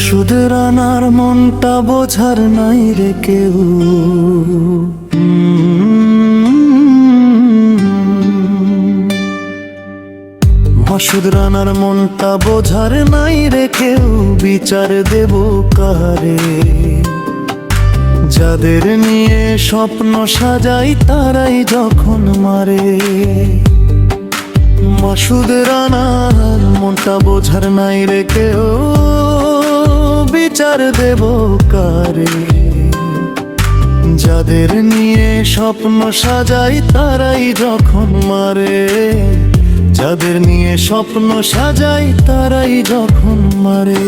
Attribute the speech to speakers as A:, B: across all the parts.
A: মাসুদ রানার মনটা বোঝার নাই রে কেউ। মাসুদ রানার মনটা বোঝার নাই রে কেউ, বিচার দেব কারে? যাদের নিয়ে স্বপ্ন সাজাই তারাই যখন মারে। মাসুদ রানার মনটা বোঝার নাই রে কেউ, বিচার দেব কারে? যাদের নিয়ে স্বপ্ন সাজাই তারাই যখন মারে। যাদের নিয়ে স্বপ্ন সাজাই তারাই যখন মারে।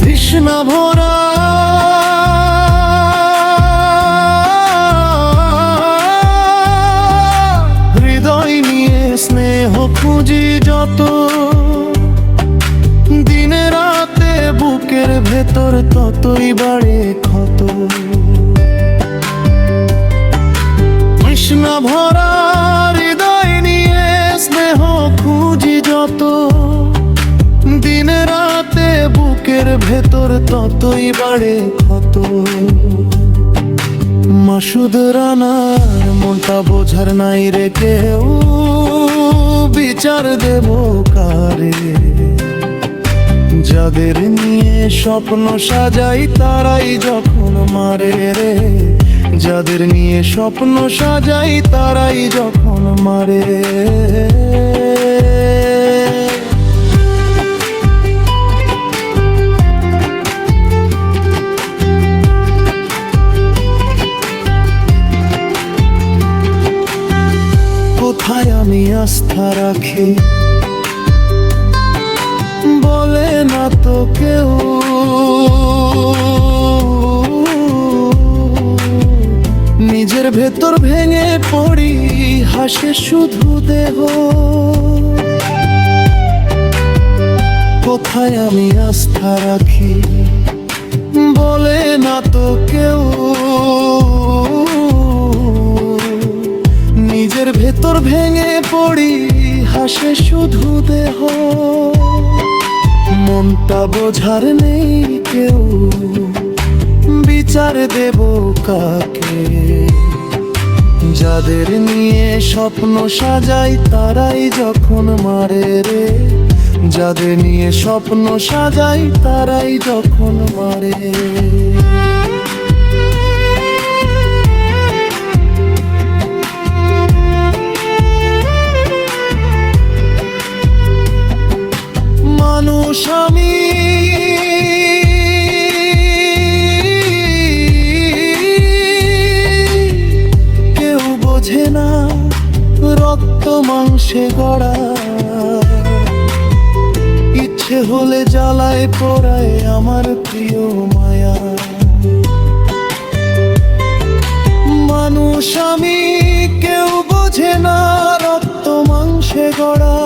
A: তৃষ্ণা ভরা হৃদয় নিয়ে স্নেহ খুঁজি যত, দিনে রাতে বুকের ভেতর ততই বাড়ে ক্ষত। তৃষ্ণা ভরা হৃদয় নিয়ে স্নেহ খুঁজি যত, দিনে রাতে বুকের ভেতর ততই বাড়ে ক্ষত। মাসুদ রানার মনটা বোঝার নাই রে কেউ, বিচার দেব কারে? যাদের নিয়ে স্বপ্ন সাজাই তারাই যখন মারে রে। যাদের নিয়ে স্বপ্ন সাজাই তারাই যখন মারে। কোথায় আমি আস্থা রাখি বলে না তো কেউ। নিজের ভেতর ভেঙে পড়ি হাসে শুধু দেহ। কোথায় আমি আস্থা রাখি বলে না তো কেউ। নিজের ভেতর ভেঙে পড়ি হাসে শুধু দেহ। মনটা বোঝার নেই কেউ, বিচার দেব কাকে? যাদের নিয়ে স্বপ্ন সাজাই তারাই যখন মারে রে। যাদের নিয়ে স্বপ্ন সাজাই তারাই যখন মারে। মানুষ আমি কেউ বোঝে না, রক্ত মাংসে গড়া। ইচ্ছে হলে জ্বালায় পোড়ায় আমার প্রিয় মায়া। মানুষ আমি কেউ বোঝে না, রক্ত মাংসে গড়া।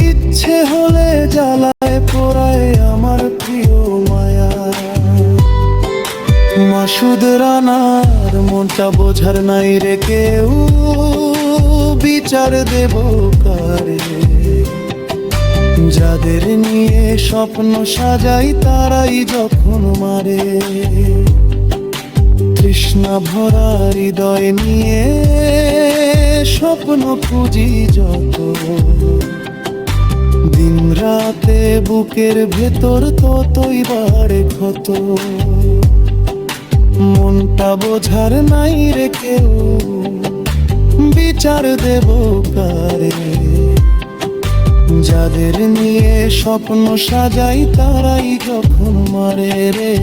A: ইচ্ছে হলে জ্বালায় পোড়ায় আমার প্রিয় মায়া। মাসুদ রানার মনটা বোঝার নাই রে কেউ, বিচার দেব কারে? যাদের নিয়ে স্বপ্ন সাজাই তারাই যখন মারে। তৃষ্ণা ভরা হৃদয় নিয়ে স্বপ্ন খুঁজি যত, দিন রাতে বুকের ভেতর ততই বাড়ে ক্ষত। মনটা বোঝার নাই রে কেউ, বিচার দেব কারে? যাদের নিয়ে স্বপ্ন সাজাই তারাই যখন মারে রে।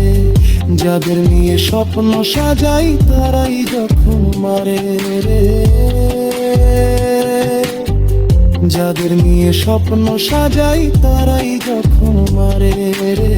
A: যাদের নিয়ে স্বপ্ন সাজাই তারাই যখন মারে রে। যাদের নিয়ে স্বপ্ন সাজাই তারাই যখন মারে রে।